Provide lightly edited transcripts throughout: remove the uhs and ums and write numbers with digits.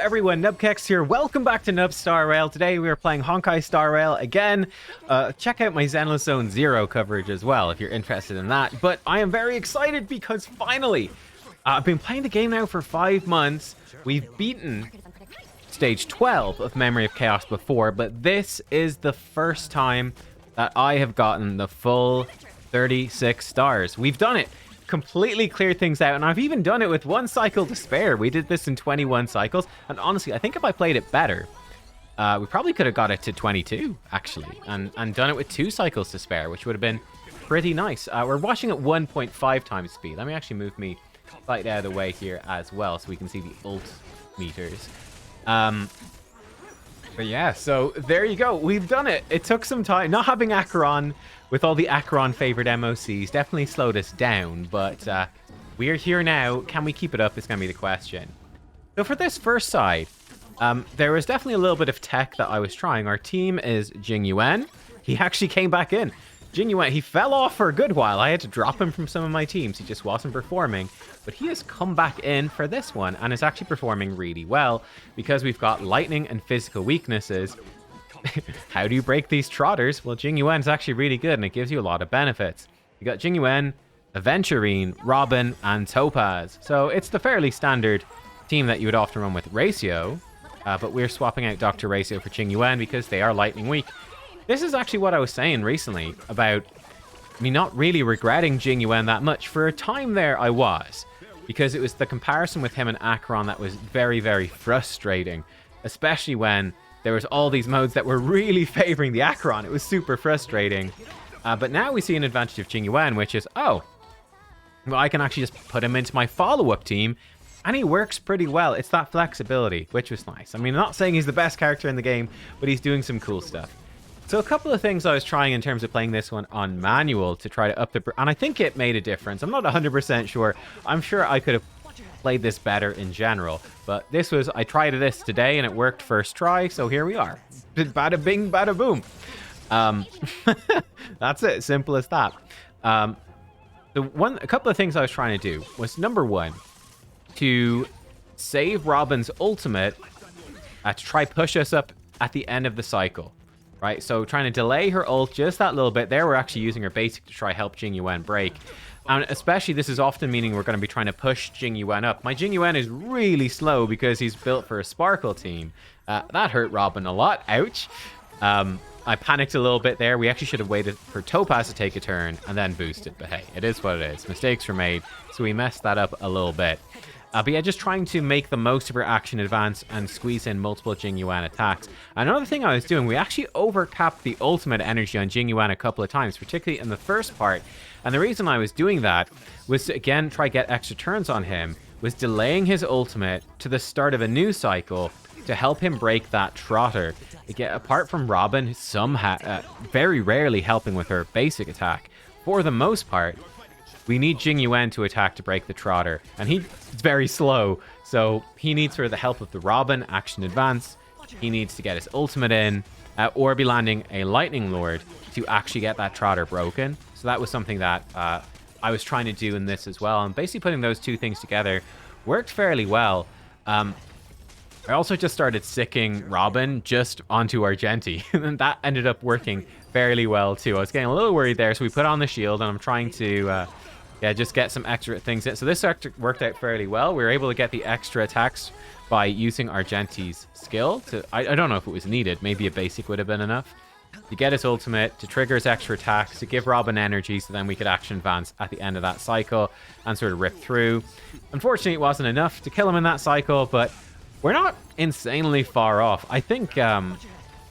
everyone, nubkeks here. Welcome back to Nub Star Rail. Today we are playing Honkai Star Rail again. Check out my Zenless Zone Zero coverage as well if you're interested in that. But I am very excited because finally, I've been playing the game now for 5 months. We've beaten stage 12 of Memory of Chaos before, but this is the first time that I have gotten the full 36 stars. We've done it. Completely cleared things out, and I've even done it with 1 cycle to spare. We did this in 21 cycles, and honestly, I think if I played it better, we probably could have got it to 22, actually, and done it with 2 cycles to spare, which would have been pretty nice. We're watching at 1.5 times speed. Let me actually move me slightly out of the way here as well, so we can see the ult meters. But yeah, so there you go. We've done it. It took some time. Not having Acheron with all the Acheron favored MOCs definitely slowed us down, but we are here now. Can we keep it up is going to be the question. So for this first side, there was definitely a little bit of tech that I was trying. Our team is Jing Yuan. He actually came back in. Jing Yuan, he fell off for a good while. I had to drop him from some of my teams. He just wasn't performing. But he has come back in for this one and is actually performing really well because we've got lightning and physical weaknesses. How do you break these trotters? Well, Jing Yuan's actually really good and it gives you a lot of benefits. You got Jing Yuan, Aventurine, Robin, and Topaz. So it's the fairly standard team that you would often run with Ratio, but we're swapping out Dr. Ratio for Jing Yuan because they are lightning weak. This is actually what I was saying recently about me not really regretting Jing Yuan that much. For a time there, I was, because it was the comparison with him and Acheron that was very, very frustrating, especially when there was all these modes that were really favoring the Acheron. It was super frustrating. But now we see an advantage of Jing Yuan, which is, oh, well, I can actually just put him into my follow-up team, and he works pretty well. It's that flexibility, which was nice. I mean, I'm not saying he's the best character in the game, but he's doing some cool stuff. So a couple of things I was trying in terms of playing this one on manual to try to up the... And I think it made a difference. I'm not 100% sure. I'm sure I could have played this better in general. But this was... I tried this today and it worked first try. So here we are. Bada bing, bada boom. That's it. Simple as that. A couple of things I was trying to do was, number one, to save Robin's ultimate to try push us up at the end of the cycle. Right, so trying to delay her ult just that little bit. There we're actually using her basic to try help Jing Yuan break. And especially this is often meaning we're going to be trying to push Jing Yuan up. My Jing Yuan is really slow because he's built for a Sparkle team. That hurt Robin a lot. Ouch. I panicked a little bit there. We actually should have waited for Topaz to take a turn and then boosted. But hey, it is what it is. Mistakes were made, so we messed that up a little bit. But yeah, just trying to make the most of her action advance and squeeze in multiple Jing Yuan attacks. Another thing I was doing, we actually overcapped the ultimate energy on Jing Yuan a couple of times, particularly in the first part. And the reason I was doing that was to, again, try to get extra turns on him, was delaying his ultimate to the start of a new cycle to help him break that trotter. Again, apart from Robin, very rarely helping with her basic attack, for the most part, we need Jing Yuan to attack to break the trotter, and he's very slow, so he needs sort of the help of the Robin action advance. He needs to get his ultimate in, or be landing a Lightning Lord to actually get that trotter broken. So that was something that I was trying to do in this as well, and basically putting those two things together worked fairly well. I also just started sicking Robin just onto Argenti, and that ended up working fairly well too. I was getting a little worried there, so we put on the shield, and I'm trying to... yeah, just get some extra things in. So this worked out fairly well. We were able to get the extra attacks by using Argenti's skill. To I don't know if it was needed. Maybe a basic would have been enough. To get his ultimate, to trigger his extra attacks, to give Robin energy, so then we could action advance at the end of that cycle and sort of rip through. Unfortunately, it wasn't enough to kill him in that cycle, but we're not insanely far off. I think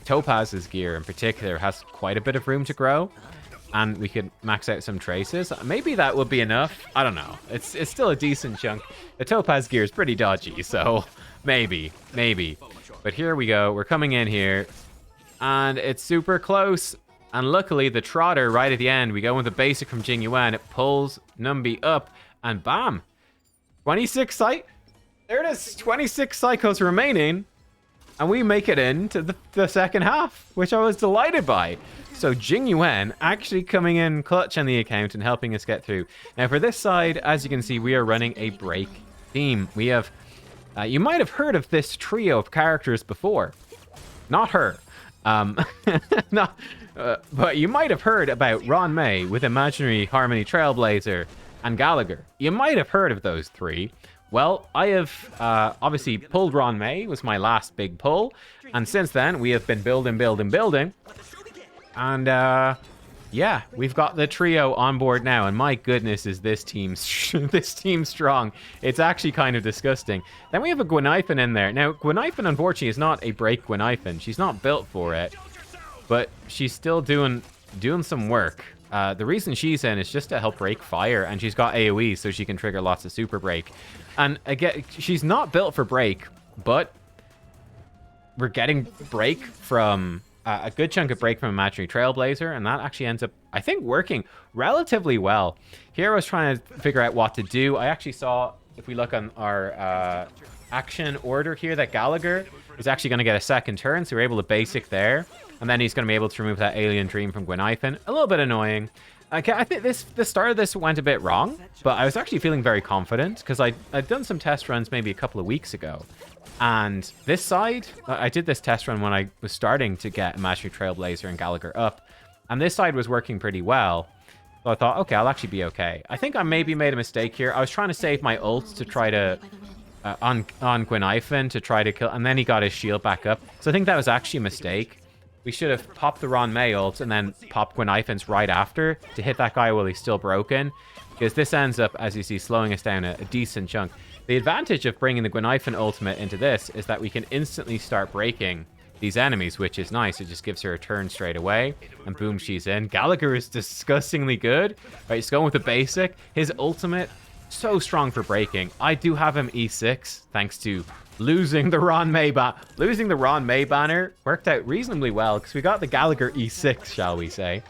Topaz's gear in particular has quite a bit of room to grow. And we could max out some traces. Maybe that would be enough. I don't know. It's still a decent chunk. The Topaz gear is pretty dodgy, so maybe. But here we go. We're coming in here, and it's super close. And luckily, the trotter right at the end, we go with the basic from Jing Yuan. It pulls Numbi up, and bam! 26 there it is. 26 cycles remaining, and we make it into the second half, which I was delighted by. So Jing Yuan actually coming in clutch on the account and helping us get through. Now for this side, as you can see, we are running a break team. We have You might have heard of this trio of characters before. Not her. Not, but you might have heard about Ruan Mei with Imaginary Harmony Trailblazer and Gallagher. You might have heard of those three. Well, I have obviously pulled Ruan Mei, was my last big pull. And since then, we have been building. And yeah, we've got the trio on board now. And my goodness, is this team this team strong. It's actually kind of disgusting. Then we have a Guinaifen in there. Now, Guinaifen, unfortunately, is not a break Guinaifen. She's not built for it. But she's still doing some work. The reason she's in is just to help break fire, and she's got AoE, so she can trigger lots of super break. And again, she's not built for break, but we're getting break from a good chunk of break from Imaginary Trailblazer, and that actually ends up, I think, working relatively well. Here I was trying to figure out what to do. I actually saw, if we look on our action order here, that Gallagher is actually going to get a second turn, so we're able to basic there. And then he's going to be able to remove that Alien Dream from Guinaifen. A little bit annoying. Okay, I think the start of this went a bit wrong, but I was actually feeling very confident because I'd done some test runs maybe a couple of weeks ago. And this side, I did this test run when I was starting to get Imaginary Trailblazer and Gallagher up. And this side was working pretty well. So I thought, okay, I'll actually be okay. I think I maybe made a mistake here. I was trying to save my ult to try to... on Guinaifen to try to kill... And then he got his shield back up. So I think that was actually a mistake. We should have popped the Ruan Mei ult and then popped Guinaifen's right after to hit that guy while he's still broken. Because this ends up, as you see, slowing us down a decent chunk. The advantage of bringing the Guinaifen ultimate into this is that we can instantly start breaking these enemies, which is nice. It just gives her a turn straight away. And boom, she's in. Gallagher is disgustingly good. Right, he's going with the basic. His ultimate, so strong for breaking. I do have him E6, thanks to... losing the Ruan Mei banner worked out reasonably well because we got the Gallagher E6, shall we say.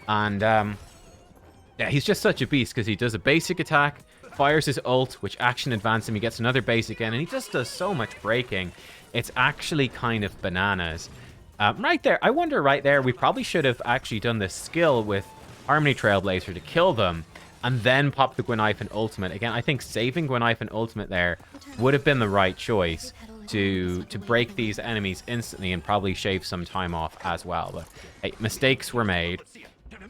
And yeah, he's just such a beast because he does a basic attack, fires his ult, which action advances him. He gets another basic in, and he just does so much breaking. It's actually kind of bananas. Right there, I wonder right there, we probably should have actually done this skill with Harmony Trailblazer to kill them. And then pop the Guinaifen ultimate. Again, I think saving Guinaifen ultimate there would have been the right choice to break these enemies instantly and probably shave some time off as well. But hey, mistakes were made.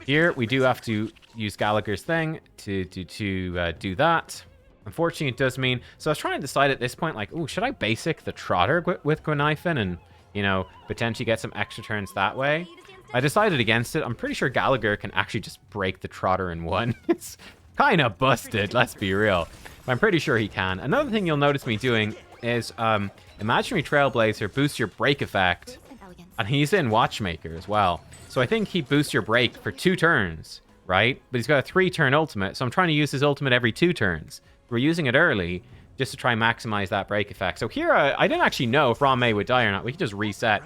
Here, we do have to use Gallagher's thing to do that. Unfortunately, it does mean... So I was trying to decide at this point, like, ooh, should I basic the Trotter with Guinaifen and, you know, potentially get some extra turns that way? I decided against it. I'm pretty sure Gallagher can actually just break the Trotter in one. It's kind of busted, let's be real. But I'm pretty sure he can. Another thing you'll notice me doing is Imaginary Trailblazer boosts your break effect. And he's in Watchmaker as well. So I think he boosts your break for 2 turns, right? But he's got a 3-turn ultimate. So I'm trying to use his ultimate every 2 turns. We're using it early just to try and maximize that break effect. So here, I didn't actually know if Ruan Mei would die or not. We could just reset.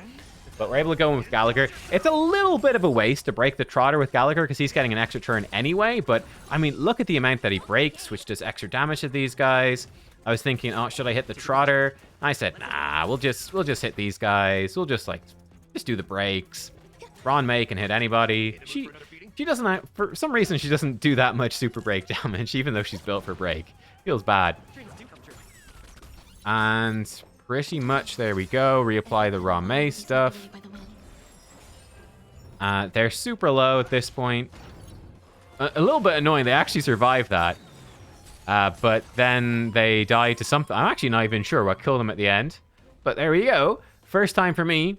But we're able to go in with Gallagher. It's a little bit of a waste to break the Trotter with Gallagher because he's getting an extra turn anyway. But, I mean, look at the amount that he breaks, which does extra damage to these guys. I was thinking, oh, should I hit the Trotter? I said, nah, we'll just hit these guys. We'll just do the breaks. Ruan Mei can hit anybody. She doesn't, for some reason, she doesn't do that much super break damage, even though she's built for break. Feels bad. And... pretty much, there we go. Reapply the Ruan Mei stuff. They're super low at this point. A little bit annoying. They actually survived that. But then they died to something. I'm actually not even sure what killed them at the end. But there we go. First time for me.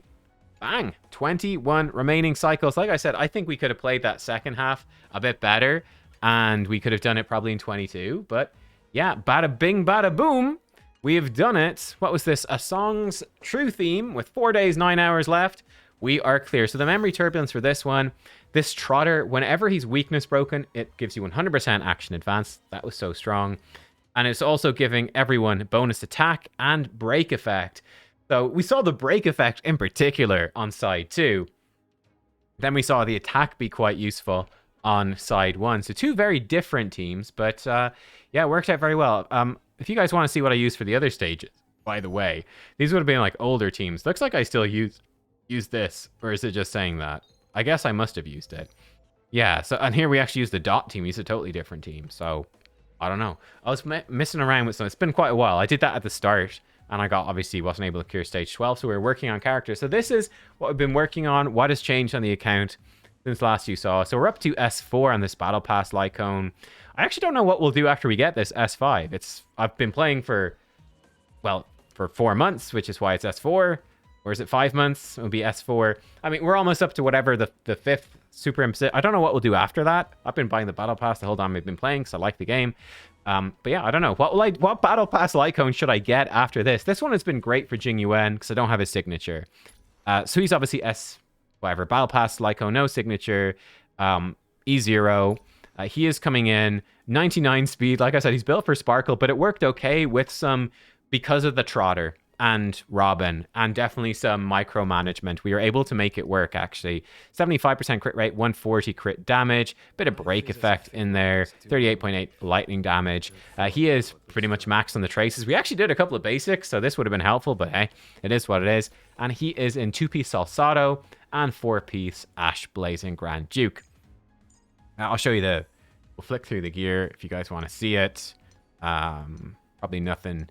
Bang. 21 remaining cycles. Like I said, I think we could have played that second half a bit better. And we could have done it probably in 22. But yeah, bada bing, bada boom. We have done it. What was this? A song's true theme with 4 days, 9 hours left. We are clear. So the memory turbulence for this one, this Trotter, whenever he's weakness broken, it gives you 100% action advance. That was so strong. And it's also giving everyone bonus attack and break effect. So we saw the break effect in particular on side 2. Then we saw the attack be quite useful on side 1. So 2 very different teams, but yeah, it worked out very well. If you guys want to see what I use for the other stages, by the way, these would have been like older teams. Looks like I still use this, or is it just saying that? I guess I must have used it. Yeah, so, and here we actually use the dot team. He's a totally different team, so I don't know. I was messing around with some. It's been quite a while. I did that at the start And I obviously wasn't able to clear stage 12, so we were working on characters. So this is what we've been working on, what has changed on the account since last you saw. So we're up to S4 on this Battle Pass Lycone. I actually don't know what we'll do after we get this S5. I've been playing for 4 months, which is why it's S4. Or is it 5 months? It would be S4. I mean, we're almost up to whatever the fifth Super Imp. I don't know what we'll do after that. I've been buying the Battle Pass the whole time we've been playing, because I like the game. But yeah, I don't know. What Battle Pass Lycone should I get after this? This one has been great for Jing Yuan, because I don't have his signature. So he's obviously Battle Pass Lycone, no signature. E0. He is coming in 99 speed. Like I said, he's built for Sparkle, but it worked okay with because of the Trotter and Robin, and definitely some micromanagement. We were able to make it work, actually. 75% crit rate, 140 crit damage, bit of break effect in there, 38.8 lightning damage. He is pretty much maxed on the traces. We actually did a couple of basics, so this would have been helpful, but hey, it is what it is. And he is in 2-piece Salsado and 4-piece Ash Blazing Grand Duke. Now, I'll show you we'll flick through the gear if you guys want to see it. Probably nothing.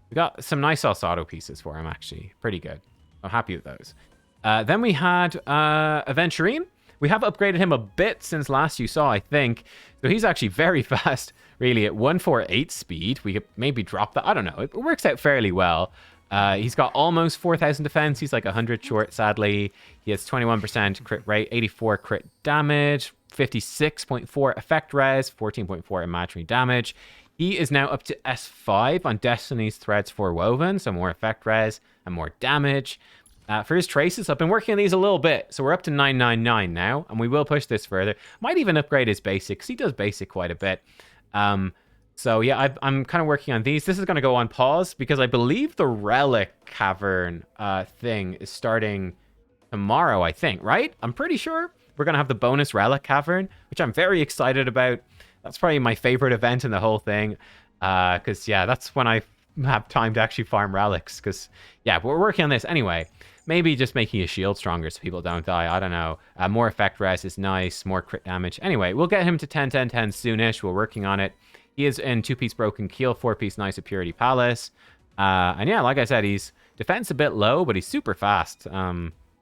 We got some nice Salsado pieces for him, actually. Pretty good. I'm happy with those. Then we had Aventurine. We have upgraded him a bit since last you saw, I think. So he's actually very fast, really, at 148 speed. We could maybe drop that. I don't know. It works out fairly well. He's got almost 4,000 defense. He's like 100 short, sadly. He has 21% crit rate, 84 crit damage, 56.4 effect res, 14.4 imaginary damage. He is now up to S5 on Destiny's Threads Forewoven, so more effect res and more damage. For his traces, I've been working on these a little bit, so we're up to 999 now, and we will push this further. Might even upgrade his basics. He does basic quite a bit. So yeah, I'm kind of working on these. This is going to go on pause because I believe the Relic Cavern thing is starting tomorrow, I think, right? I'm pretty sure we're going to have the bonus Relic Cavern, which I'm very excited about. That's probably my favorite event in the whole thing. Because, yeah, that's when I have time to actually farm relics. Because, yeah, we're working on this anyway. Maybe just making his shield stronger so people don't die. I don't know. More effect res is nice. More crit damage. Anyway, we'll get him to 10, 10, 10 soonish. We're working on it. He is in 2-piece Broken Keel, 4-piece Nice of Purity Palace. And yeah, like I said, he's defense a bit low, but he's super fast.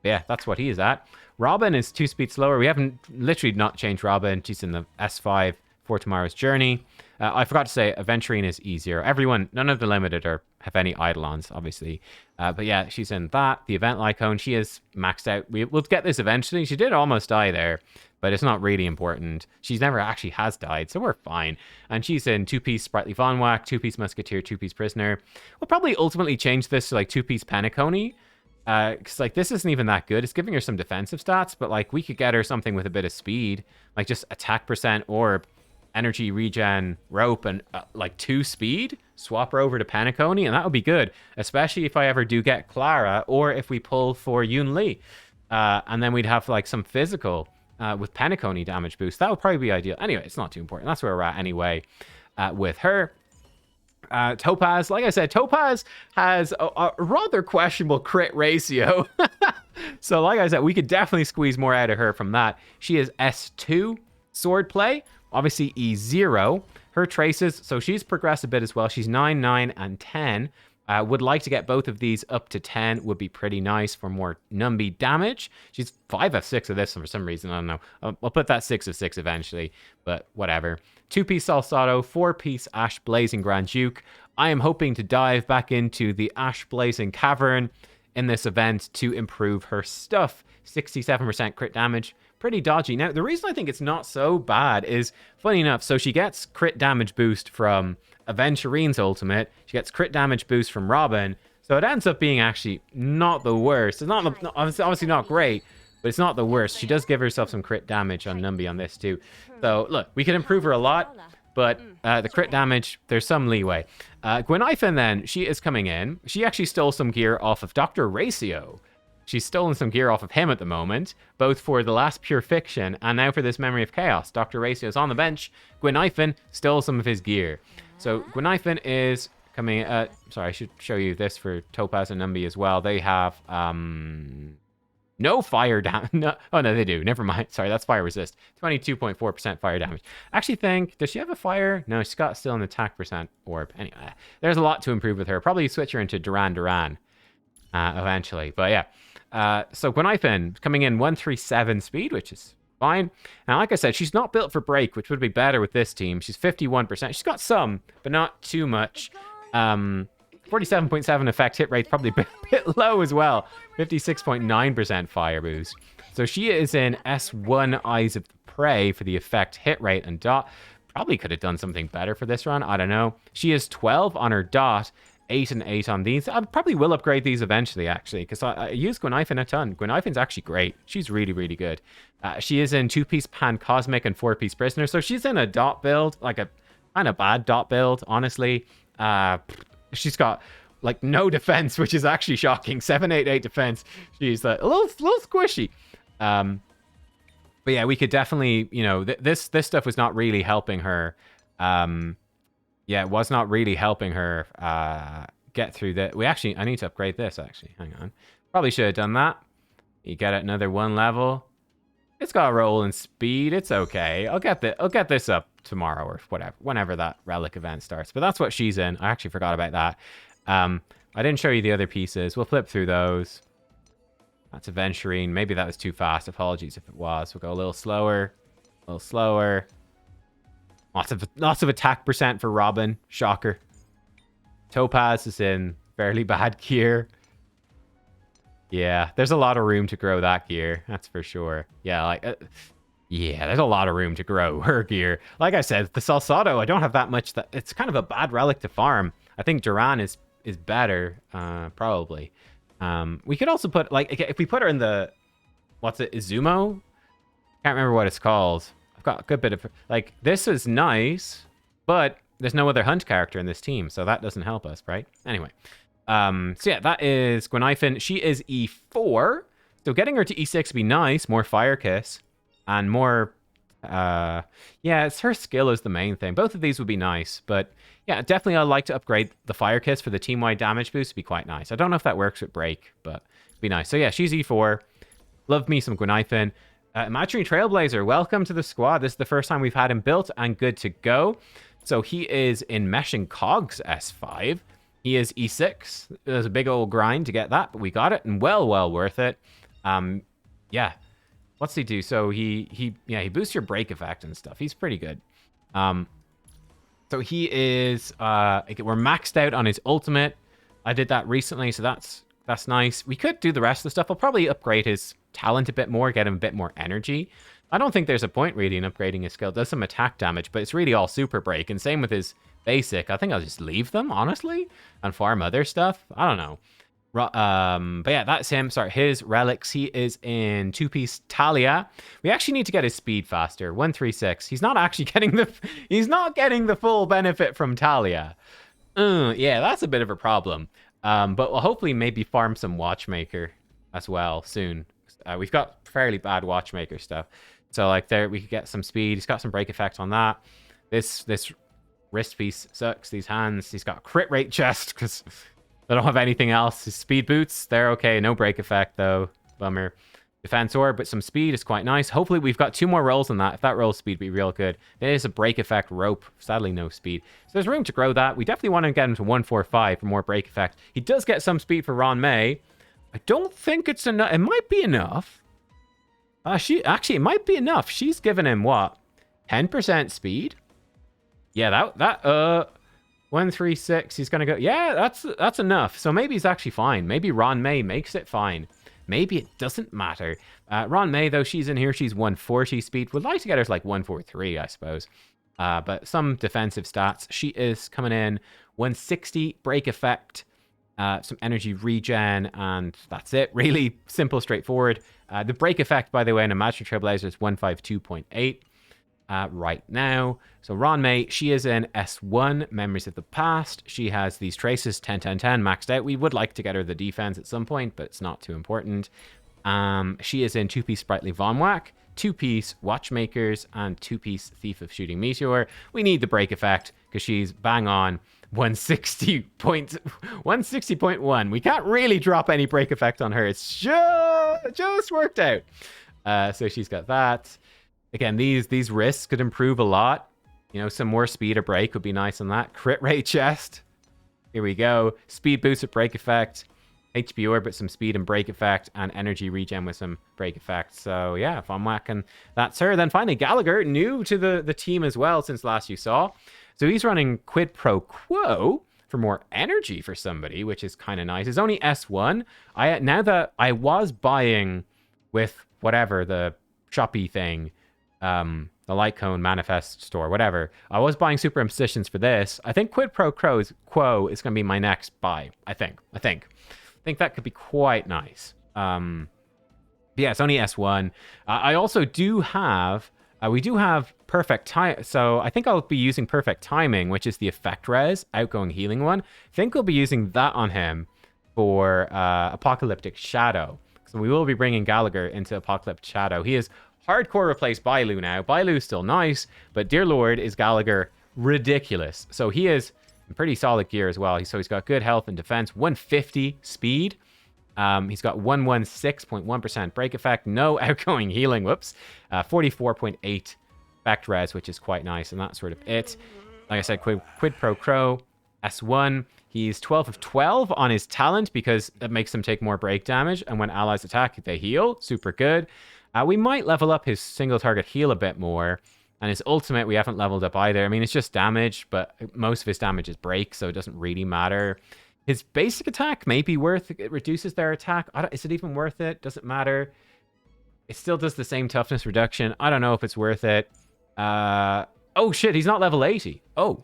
Yeah, that's what he is at. Robin is 2 speed slower. We haven't literally not changed Robin. She's in the S5 for Tomorrow's Journey. I forgot to say, Aventurine is easier. Everyone, none of the limited have any Eidolons, obviously. But yeah, she's in that. The event Lycone, she is maxed out. We'll get this eventually. She did almost die there, but it's not really important. She's never actually has died, so we're fine. And she's in 2-piece Sprightly Von Whack, 2-piece Musketeer, 2-piece Prisoner. We'll probably ultimately change this to like 2-piece Penacony. Because like this isn't even that good. It's giving her some defensive stats, but like we could get her something with a bit of speed, like just attack percent orb, energy regen rope, and like 2 speed. Swap her over to Penacony, and that would be good, especially if I ever do get Clara, or if we pull for Yun Li, and then we'd have like some physical with Penacony damage boost. That would probably be ideal. Anyway, it's not too important. That's where we're at anyway with her. Topaz, like I said, Topaz has a rather questionable crit ratio. So like I said, we could definitely squeeze more out of her from that. She is S2 swordplay, obviously E0. Her traces, so she's progressed a bit as well. She's 9, 9, and 10. Would like to get both of these up to 10. Would be pretty nice for more Numby damage. She's 5 of 6 of this for some reason. I don't know. I'll put that 6 of 6 eventually, but whatever. 2-piece Salsado, 4-piece Ash Blazing Grand Duke. I am hoping to dive back into the Ash Blazing Cavern in this event to improve her stuff. 67% crit damage. Pretty dodgy. Now, the reason I think it's not so bad is, funny enough, so she gets crit damage boost from Aventurine's ultimate. She gets crit damage boost from Robin. So it ends up being actually not the worst. It's not obviously not great, but it's not the worst. She does give herself some crit damage on Numby on this too. So look, we can improve her a lot, but the crit damage, there's some leeway. Guinaifen then, she is coming in. She actually stole some gear off of Dr. Ratio. She's stolen some gear off of him at the moment, both for the last Pure Fiction and now for this Memory of Chaos. Dr. Ratio's on the bench. Guinaifen stole some of his gear. So Guinaifen is coming... sorry, I should show you this for Topaz and Numby as well. They have... No fire damage. No, oh, no, they do. Never mind. Sorry, that's fire resist. 22.4% fire damage. I actually think, does she have a fire? No, she's got still an attack percent orb. Anyway, there's a lot to improve with her. Probably switch her into Duran eventually. But yeah. So Guinaifen coming in 137 speed, which is fine. Now, like I said, she's not built for break, which would be better with this team. She's 51%. She's got some, but not too much. 47.7 effect hit rate, probably a bit low as well. 56.9% fire boost. So she is in S1 Eyes of the Prey for the effect hit rate and dot. Probably could have done something better for this run. I don't know. She is 12 on her dot. 8 and 8 on these. I probably will upgrade these eventually, actually, because I use Guinaifen a ton. Guinaifen's actually great. She's really, really good. She is in 2-piece Pan Cosmic and 4-piece Prisoner, so she's in a dot build, like a kind of bad dot build, honestly. She's got like no defense, which is actually shocking. 788 defense. She's a little squishy. But yeah, we could definitely, you know, this stuff was not really helping her. Yeah, it was not really helping her get through that. I need to upgrade this, actually. Hang on. Probably should have done that. You get it another 1 level. It's got a roll in speed. It's okay. I'll get this up tomorrow or whatever, whenever that relic event starts. But that's what she's in. I actually forgot about that. I didn't show you the other pieces. We'll flip through those. That's Aventurine. Maybe that was too fast. Apologies if it was. We'll go a little slower. A little slower. Lots of attack percent for Robin. Shocker. Topaz is in fairly bad gear. Yeah, there's a lot of room to grow that gear. That's for sure. Yeah, yeah, there's a lot of room to grow her gear. Like I said, the Salsado, I don't have that much. It's kind of a bad relic to farm. I think Duran is better, probably. We could also put, like, if we put her in the, what's it, Izumo? Can't remember what it's called. I've got a good bit of, like, this is nice, but there's no other hunt character in this team, so that doesn't help us, right? Anyway. So yeah, that is Guinaifen. She is E4. So getting her to E6 would be nice. More Fire Kiss. And more... yeah, it's her skill is the main thing. Both of these would be nice. But yeah, definitely I'd like to upgrade the Fire Kiss for the team-wide damage boost. It'd be quite nice. I don't know if that works with Break, but it'd be nice. So yeah, she's E4. Love me some Guinaifen. Imaginary Trailblazer, welcome to the squad. This is the first time we've had him built and good to go. So he is in Meshing Cogs S5. He is E6. It was a big old grind to get that, but we got it, and well worth it. Yeah. What's he do? So he boosts your break effect and stuff. He's pretty good. So he is we're maxed out on his ultimate. I did that recently, so that's nice. We could do the rest of the stuff. I'll probably upgrade his talent a bit more, get him a bit more energy. I don't think there's a point really in upgrading his skill. It does some attack damage, but it's really all super break, and same with his basic. I think I'll just leave them, honestly, and farm other stuff. I don't know. But yeah, that's him. Sorry, his relics. He is in 2-piece Talia. We actually need to get his speed faster. 136. He's not actually getting the full benefit from Talia. Yeah, that's a bit of a problem. But we'll hopefully maybe farm some Watchmaker as well soon. We've got fairly bad Watchmaker stuff. So like there, we could get some speed. He's got some break effect on that. This wrist piece sucks. These hands. He's got crit rate chest because I don't have anything else. His speed boots, they're okay. No break effect though. Bummer. Defense orb, but some speed is quite nice. Hopefully we've got 2 more rolls on that. If that roll speed would be real good. There is a break effect rope. Sadly no speed. So there's room to grow that. We definitely want to get him to 145 for more break effect. He does get some speed for Ruan Mei. I don't think it's enough. It might be enough. It might be enough. She's given him what? 10% speed? Yeah, that 136, he's gonna go. Yeah, that's enough. So maybe he's actually fine. Maybe Ruan Mei makes it fine. Maybe it doesn't matter. Ruan Mei, though, she's in here. She's 140 speed. Would like to get her to like 143, I suppose. But some defensive stats. She is coming in 160 break effect, some energy regen, and that's it. Really simple, straightforward. The break effect, by the way, in Imaginary Trailblazer is 152.8. Right now. So Ruan Mei, she is in S1, Memories of the Past. She has these traces, 10, 10, 10, maxed out. We would like to get her the defense at some point, but it's not too important. She is in 2-piece Sprightly Von Whack, 2-piece Watchmakers, and 2-piece Thief of Shooting Meteor. We need the break effect, because she's bang on 160.1. We can't really drop any break effect on her. It's It just worked out. So she's got that. Again, these risks could improve a lot. You know, some more speed or break would be nice on that. Crit rate chest. Here we go. Speed boost with break effect. HP orb with some speed and break effect. And energy regen with some break effect. So yeah, if I'm whacking, that's her. Then finally, Gallagher, new to the team as well since last you saw. So he's running quid pro quo for more energy for somebody, which is kind of nice. It's only S1. Now that I was buying with whatever, the shoppy thing, the Light Cone Manifest store, whatever. I was buying super impositions for this. I think quid pro quo is going to be my next buy. I think that could be quite nice. Yeah, it's only S1. I also do have, we do have perfect time. So I think I'll be using perfect timing, which is the effect res, outgoing healing one. I think we'll be using that on him for Apocalyptic Shadow. So we will be bringing Gallagher into Apocalyptic Shadow. He is hardcore replaced Bailu now. Bailu's still nice, but Dear Lord is Gallagher ridiculous. So he is in pretty solid gear as well. So he's got good health and defense, 150 speed. He's got 116.1% break effect, no outgoing healing, 44.8 effect res, which is quite nice, and that's sort of it. Like I said, quid pro quo, S1. He's 12 of 12 on his talent because it makes him take more break damage, and when allies attack, they heal. Super good. We might level up his single target heal a bit more. And his ultimate, we haven't leveled up either. I mean, it's just damage, but most of his damage is break, so it doesn't really matter. His basic attack may be worth it. It reduces their attack. Is it even worth it? Doesn't matter. It still does the same toughness reduction. I don't know if it's worth it. Oh, shit. He's not level 80. Oh.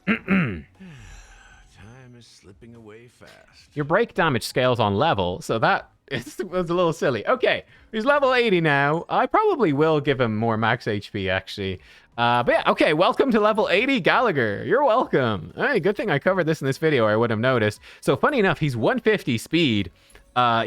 Time is slipping away fast. Your break damage scales on level, so that was a little silly. Okay, he's level 80 now. I probably will give him more max HP, actually. But yeah, okay, welcome to level 80, Gallagher. You're welcome. Hey, good thing I covered this in this video, or I would have noticed. So funny enough, he's 150 speed. I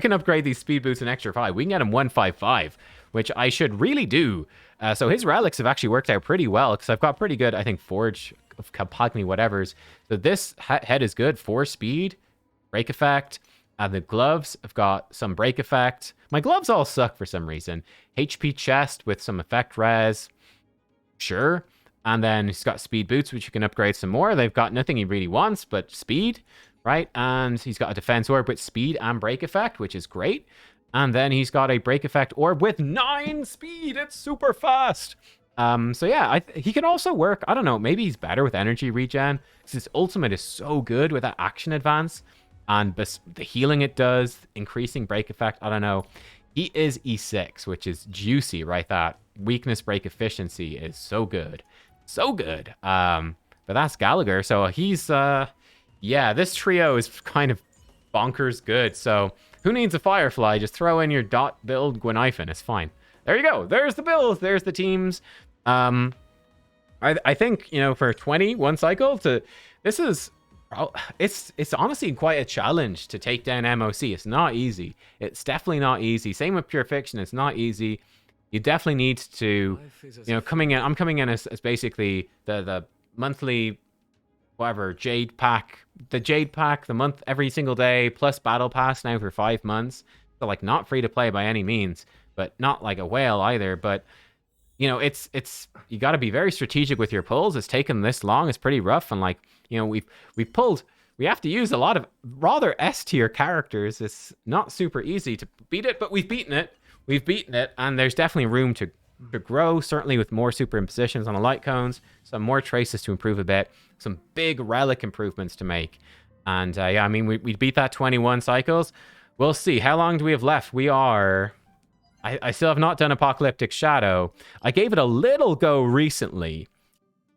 can upgrade these speed boosts an extra 5. We can get him 155, which I should really do. So his relics have actually worked out pretty well, because I've got pretty good, I think, Forge of Campagni whatevers. So this head is good. 4 speed, break effect. The gloves have got some break effect. My gloves all suck for some reason. HP chest with some effect res. Sure. And then he's got speed boots, which you can upgrade some more. They've got nothing he really wants, but speed, right? And he's got a defense orb with speed and break effect, which is great. And then he's got a break effect orb with 9 speed. It's super fast. So yeah, he can also work. I don't know. Maybe he's better with energy regen, because his ultimate is so good with that action advance. And the healing it does, increasing break effect, I don't know. He is E6, which is juicy, right? That weakness break efficiency is so good. So good. But that's Gallagher. So he's, yeah, this trio is kind of bonkers good. So who needs a Firefly? Just throw in your dot build Guinaifen. It's fine. There you go. There's the builds. There's the teams. I think, you know, for 21 cycle this is... It's honestly quite a challenge to take down MOC. It's not easy. It's definitely not easy. Same with Pure Fiction. It's not easy. You definitely need to, you know, I'm coming in as basically the monthly, whatever, Jade Pack. The Jade Pack, the month every single day, plus Battle Pass now for 5 months. So, like, not free to play by any means, but not like a whale either. But, you know, it's you got to be very strategic with your pulls. It's taken this long. It's pretty rough. And, like, you know, we have to use a lot of rather S-tier characters. It's not super easy to beat it, but we've beaten it. And there's definitely room to grow, certainly with more superimpositions on the light cones, some more traces to improve a bit, some big relic improvements to make. And, yeah, I mean, we beat that 21 cycles. We'll see. How long do we have left? We are... I still have not done Apocalyptic Shadow. I gave it a little go recently.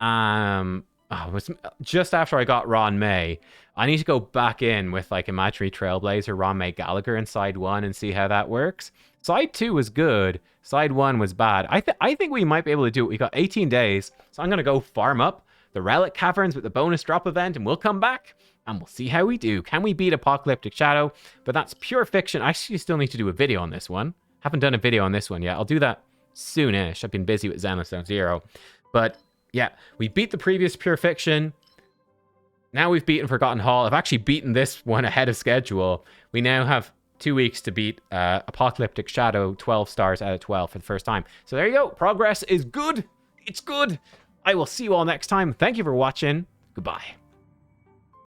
It was just after I got Ruan Mei. I need to go back in with like Imaginary Trailblazer, Ruan Mei Gallagher in side 1 and see how that works. Side 2 was good. Side 1 was bad. I think we might be able to do it. We got 18 days. So I'm going to go farm up the Relic Caverns with the bonus drop event, and we'll come back and we'll see how we do. Can we beat Apocalyptic Shadow? But that's Pure Fiction. I actually still need to do a video on this one. Haven't done a video on this one yet. I'll do that soonish. I've been busy with Xenostone Zero. But yeah, we beat the previous Pure Fiction. Now we've beaten Forgotten Hall. I've actually beaten this one ahead of schedule. We now have 2 weeks to beat Apocalyptic Shadow 12 stars out of 12 for the first time. So there you go. Progress is good. It's good. I will see you all next time. Thank you for watching. Goodbye.